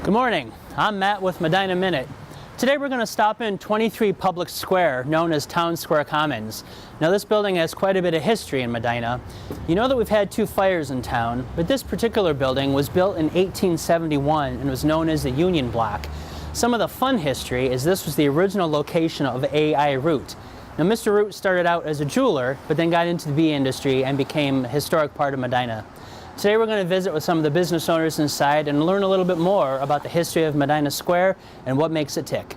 Good morning, I'm Matt with Medina Minute. Today we're going to stop in 23 Public Square, known as Town Square Commons. Now this building has quite a bit of history in Medina. You know that we've had 2 fires in town, but this particular building was built in 1871 and was known as the Union Block. Some of the fun history is this was the original location of A.I. Root. Now Mr. Root started out as a jeweler, but then got into the bee industry and became a historic part of Medina. Today we're going to visit with some of the business owners inside and learn a little bit more about the history of Medina Square and what makes it tick.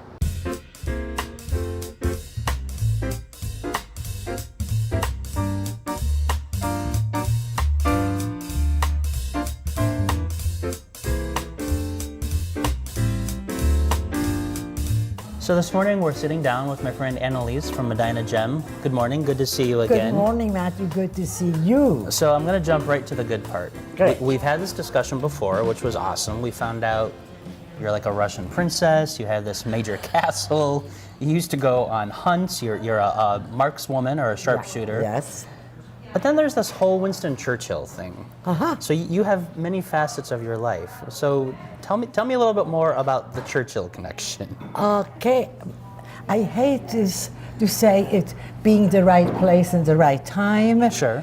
So this morning we're sitting down with my friend Annalise from Medina Gem. Good morning, good to see you again. Good morning, Matthew, good to see you. So I'm going to jump right to the good part. Great. We've had this discussion before, which was awesome. We found out you're like a Russian princess, you have this major castle, you used to go on hunts, you're a markswoman or a sharpshooter. Yes. But then there's this whole Winston Churchill thing. Uh-huh. So you have many facets of your life. So tell me a little bit more about the Churchill connection. Okay. I hate this to say it being the right place and the right time. Sure.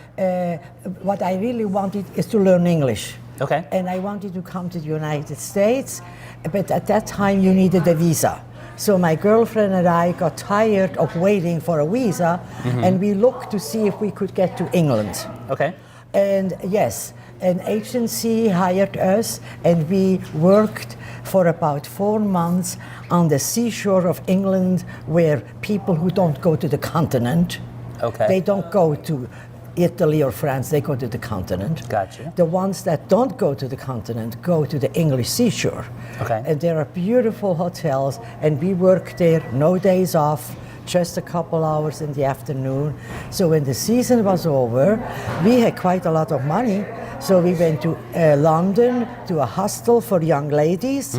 What I really wanted is to learn English. Okay. And I wanted to come to the United States, but at that time you needed a visa. So my girlfriend and I got tired of waiting for a visa, and we looked to see if we could get to England. Okay. And yes, an agency hired us, and we worked for about 4 months on the seashore of England, where people who don't go to the continent, Okay. they don't go to Italy or France, they go to the continent. Gotcha. The ones that don't go to the continent go to the English seashore. Okay. And there are beautiful hotels, and we worked there, no days off, just a couple hours in the afternoon. So when the season was over, we had quite a lot of money. So we went to London, to a hostel for young ladies,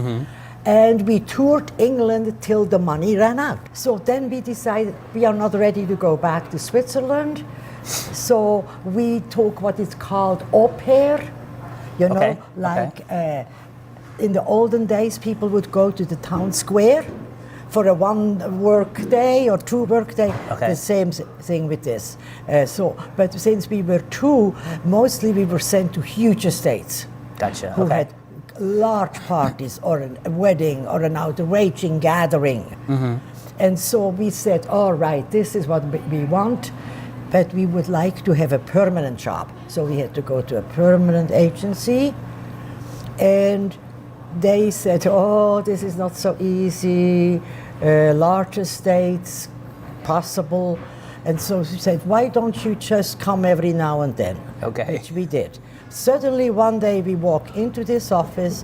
and we toured England till the money ran out. So then we decided we are not ready to go back to Switzerland. So we took what is called au pair, you know, Okay, like in the olden days, people would go to the town square for a 1 work day or 2 work day. Okay. The same thing with this. But since we were 2, mostly we were sent to huge estates Gotcha. who Okay. had large parties or a wedding or an outraging gathering. And so we said, all right, this is what we want, but we would like to have a permanent job. So we had to go to a permanent agency, and they said, oh, this is not so easy, large estates, possible. And so we said, why don't you just come every now and then? Okay. Which we did. Suddenly one day we walk into this office,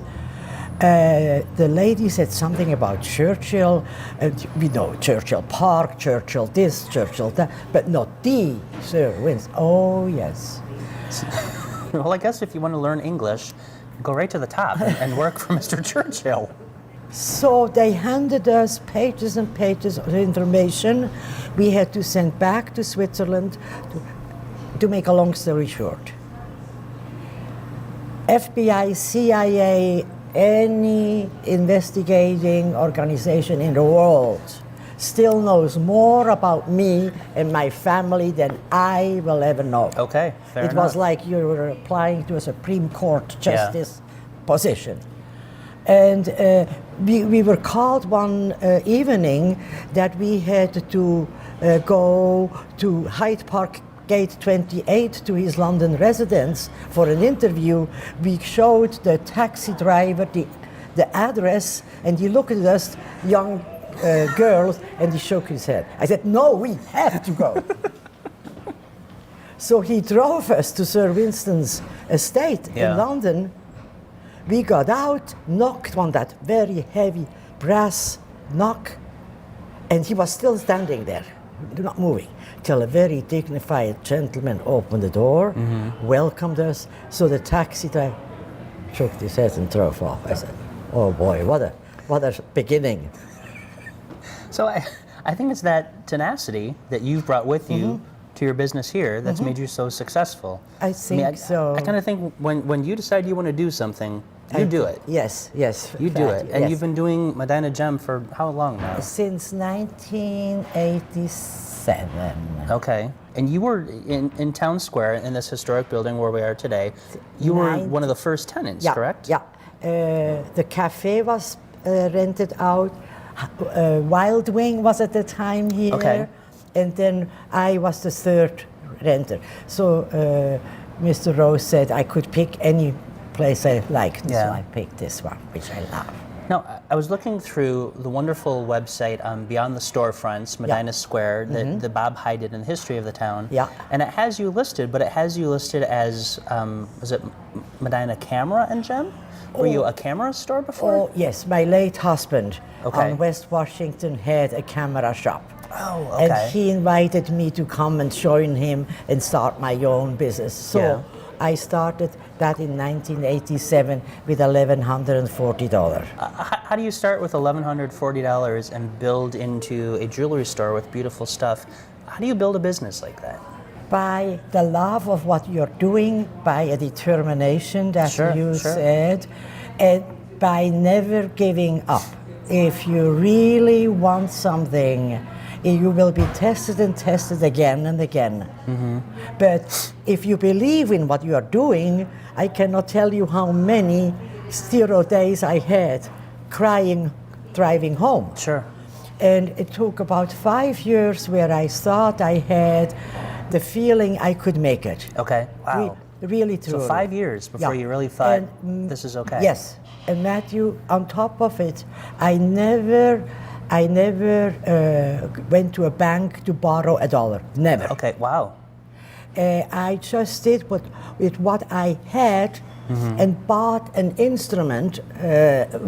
the lady said something about Churchill, and we know Churchill Park, Churchill this, Churchill that, but not the Sir Winston. Oh, yes. Well, I guess if you want to learn English, go right to the top and work for Mr. Churchill. So they handed us pages and pages of information we had to send back to Switzerland. To make a long story short, FBI, CIA, any investigating organization in the world still knows more about me and my family than I will ever know. Okay, fair It enough. was like you were applying to a Supreme Court justice position. And we were called one evening that we had to go to Hyde Park Gate 28 to his London residence for an interview. We showed the taxi driver the address, and he looked at us, young girls, and he shook his head. I said, no, we have to go. So he drove us to Sir Winston's estate in London. We got out, knocked on that very heavy brass knock, and he was still standing there, not moving, till a very dignified gentleman opened the door, welcomed us. So the taxi driver shook his head and drove off. I said, oh boy, what a beginning. So I think it's that tenacity that you've brought with you to your business here that's made you so successful. I think so. I kind of think when you decide you want to do something, You do it. Yes, yes. You do it. And yes. you've been doing Medina Gem for how long now? Since 1987. Okay. And you were in Town Square in this historic building where we are today. You were one of the first tenants, Yeah, correct? yeah. The cafe was rented out. Wild Wing was at the time here. Okay. And then I was the third renter. So Mr. Rose said I could pick any place I liked. Yeah. So I picked this one, which I love. Now, I was looking through the wonderful website Beyond the Storefronts, Medina Square, that Bob Hyde did in the history of the town. Yeah. And it has you listed, but it has you listed as, was it Medina Camera and Gem? Were you a camera store before? Oh, yes. My late husband Okay. on West Washington had a camera shop. Oh, okay. And he invited me to come and join him and start my own business. So Yeah. I started that in 1987 with $1,140. How do you start with $1,140 and build into a jewelry store with beautiful stuff? How do you build a business like that? By the love of what you're doing, by a determination that Sure, you sure. said, and by never giving up. If you really want something, you will be tested and tested again and again. But if you believe in what you are doing, I cannot tell you how many 0 days I had crying driving home. Sure. And it took about 5 years where I thought I had the feeling I could make it. Okay. Wow. Really true. So 5 years before Yeah. you really thought And, this is okay. Yes. And Matthew, on top of it, I never went to a bank to borrow $1. Never. Okay. Wow. I just did with what I had and bought an instrument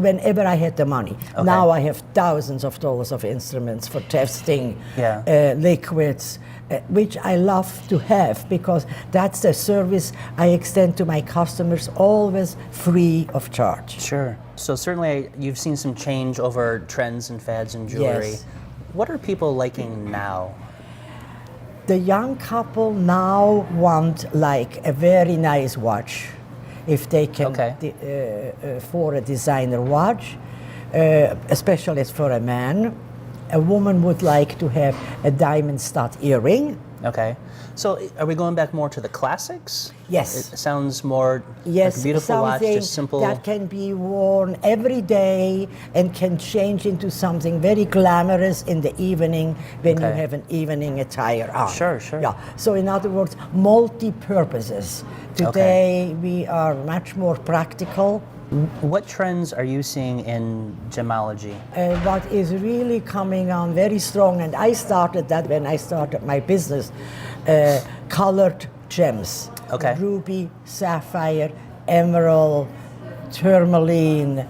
whenever I had the money. Okay. Now I have thousands of dollars of instruments for testing Yeah. liquids, which I love to have because that's the service I extend to my customers, always free of charge. Sure. So certainly you've seen some change over trends and fads in jewelry. Yes. What are people liking now? The young couple now want like a very nice watch, if they can Okay. afford a designer watch, especially for a man. A woman would like to have a diamond stud earring. Okay. So are we going back more to the classics? Yes. It sounds more Yes, like a beautiful watch, something just simple. that can be worn every day and can change into something very glamorous in the evening when you Okay. have an evening attire on. Sure, sure. Yeah. So in other words, multi-purposes. Today we are much more practical. What trends are you seeing in gemology? What is really coming on very strong, and I started that when I started my business, colored gems. Okay. Ruby, sapphire, emerald, tourmaline.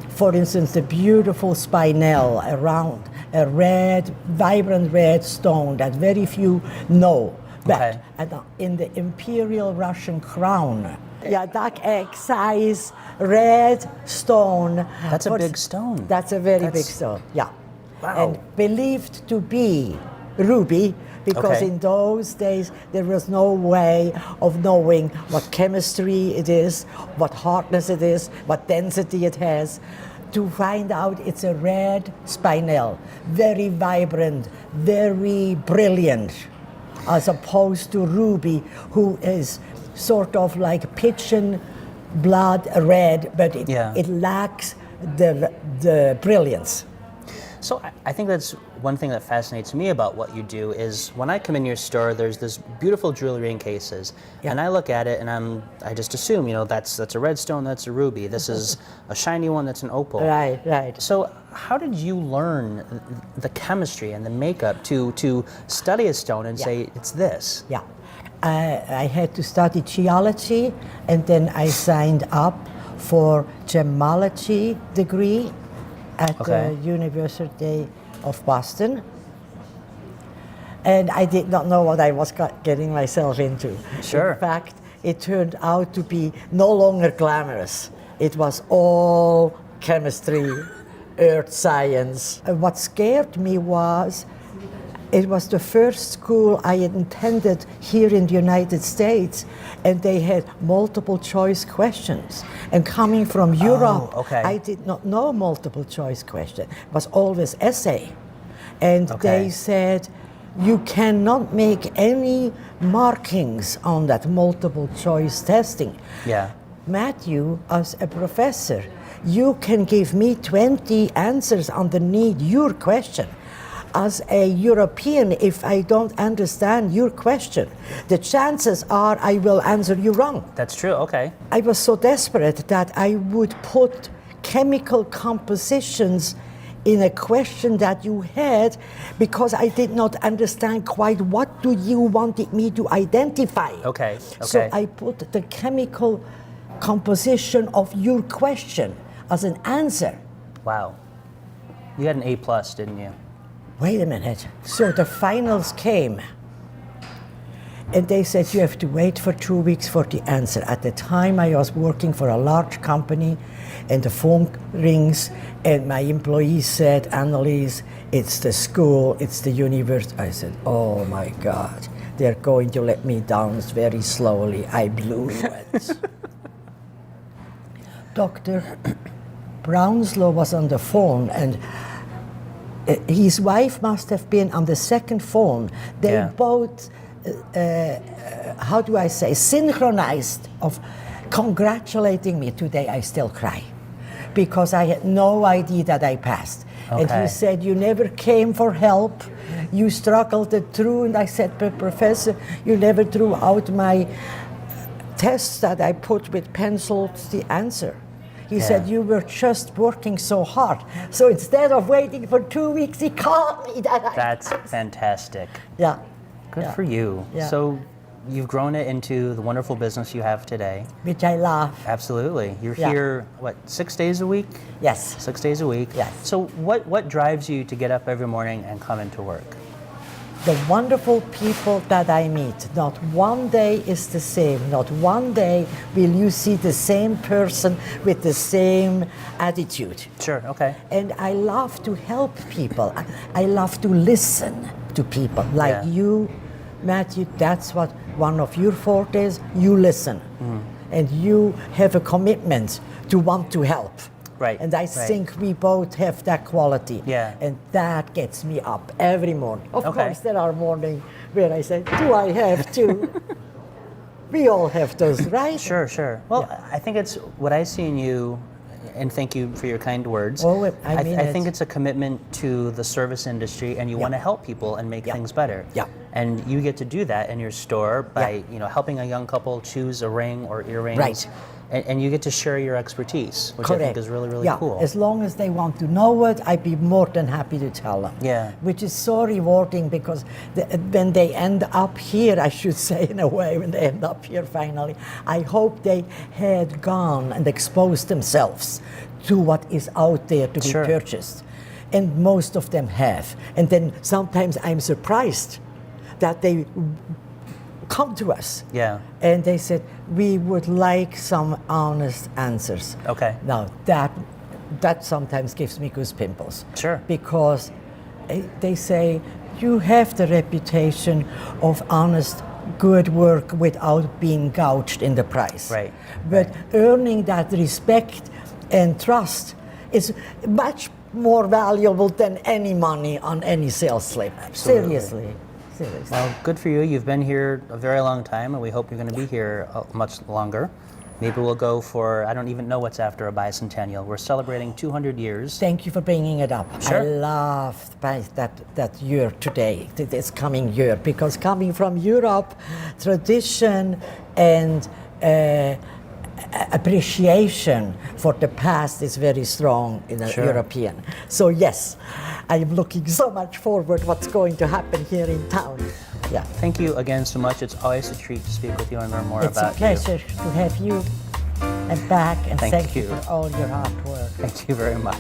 For instance, the beautiful spinel around a red, vibrant red stone that very few know. Okay. But in the imperial Russian crown, yeah, that egg size red stone. That's a big stone. That's a very big That's- stone, yeah. Wow. And believed to be ruby because Okay. in those days there was no way of knowing what chemistry it is, what hardness it is, what density it has. To find out it's a red spinel, very vibrant, very brilliant, as opposed to ruby, who is sort of like pigeon blood red, but it lacks the brilliance. So I think that's one thing that fascinates me about what you do is when I come in your store, there's this beautiful jewelry in cases, and I look at it and I just assume, that's a red stone, that's a ruby. This is a shiny one, that's an opal. Right, right. So how did you learn the chemistry and the makeup to study a stone and say it's this? Yeah. I had to study geology, and then I signed up for gemology degree at the University of Boston. And I did not know what I was getting myself into. Sure. In fact, it turned out to be no longer glamorous. It was all chemistry, earth science. What scared me was It was the first school I had attended here in the United States, and they had multiple choice questions. And coming from Europe, okay. I did not know multiple choice question. It was always essay. And they said, you cannot make any markings on that multiple choice testing. Yeah. Matthew, as a professor, you can give me 20 answers underneath your question. As a European, if I don't understand your question, the chances are I will answer you wrong. That's true. Okay. I was so desperate that I would put chemical compositions in a question that you had because I did not understand quite what do you wanted me to identify. Okay. So I put the chemical composition of your question as an answer. Wow. You got an A+, didn't you? Wait a minute. So the finals came, and they said you have to wait for 2 weeks for the answer. At the time, I was working for a large company, and the phone rings, and my employees said, Annelies, it's the school, it's the university. I said, oh my God, they're going to let me down very slowly. I blew it. Dr. Brownslow was on the phone, and his wife must have been on the second phone. They both, how do I say, synchronized of congratulating me. Today I still cry because I had no idea that I passed. And he said, you never came for help. You struggled it through. And I said, but Professor, you never threw out my tests that I put with pencils the answer. He said, you were just working so hard. So instead of waiting for 2 weeks, he called me that That's fantastic. Yeah. Good for you. Yeah. So you've grown it into the wonderful business you have today. Which I love. Absolutely. You're here, what, 6 days a week? Yes. 6 days a week? Yes. So what drives you to get up every morning and come into work? The wonderful people that I meet. Not one day is the same. Not one day will you see the same person with the same attitude. Sure, okay. And I love to help people. I love to listen to people. Like you, Matthew, that's what one of your fortes, you listen. And you have a commitment to want to help. Right. And I think we both have that quality. Yeah. And that gets me up every morning. Of course, there are mornings where I say, do I have to? We all have those, right? Sure, sure. Well, I think it's what I see in you, and thank you for your kind words. Oh, I mean I think it's a commitment to the service industry, and you want to help people and make things better. Yeah. And you get to do that in your store by helping a young couple choose a ring or earrings. Right. And you get to share your expertise, which I think is really, really cool. As long as they want to know it, I'd be more than happy to tell them. Yeah. Which is so rewarding because when they end up here, I should say in a way, when they end up here finally, I hope they had gone and exposed themselves to what is out there to be purchased. And most of them have. And then sometimes I'm surprised that they come to us. Yeah. And they said, we would like some honest answers. Okay. Now, that sometimes gives me goose pimples. Sure. Because they say, you have the reputation of honest, good work without being gouged in the price. Right. But earning that respect and trust is much more valuable than any money on any sales slip. Absolutely. Seriously. Well, good for you. You've been here a very long time, and we hope you're going to be here much longer. Maybe we'll go for, I don't even know what's after a bicentennial. We're celebrating 200 years. Thank you for bringing it up. Sure. I love that year today, this coming year, because coming from Europe, tradition and appreciation for the past is very strong in the European. So yes, I'm looking so much forward what's going to happen here in town. Yeah. Thank you again so much. It's always a treat to speak with you and learn more about you. It's a pleasure to have you and back, and thank you for all your hard work. Thank you very much.